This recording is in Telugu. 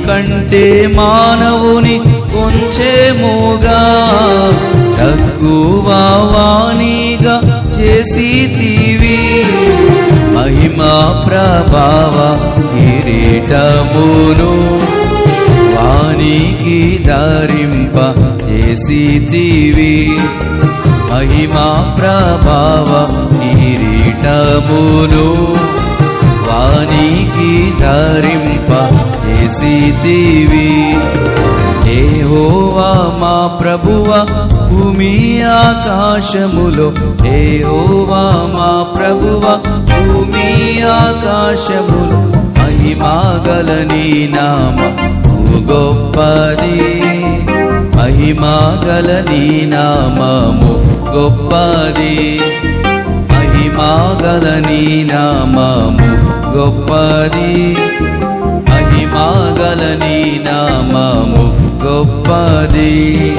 కంటే మానవుని కొంచెముగా తక్కువ వాణిగా చేసితివి. మహిమా ప్రభావ కిరీటమును వానికి ధరింప చేసితివి. మహిమా ప్రభావ కిరీటమును వానికి ధరింప చేసితివి. యెహోవా మా ప్రభువా భూమి ఆకాశములో, యెహోవా మా ప్రభువా భూమి ఆకాశములో మహిమగల నీ నామము గొప్పది. మహిమగల నీ నామము గొప్పది. మహిమగల నీ నామము గొప్పది. మహిమగల నీ నామము గొప్పది.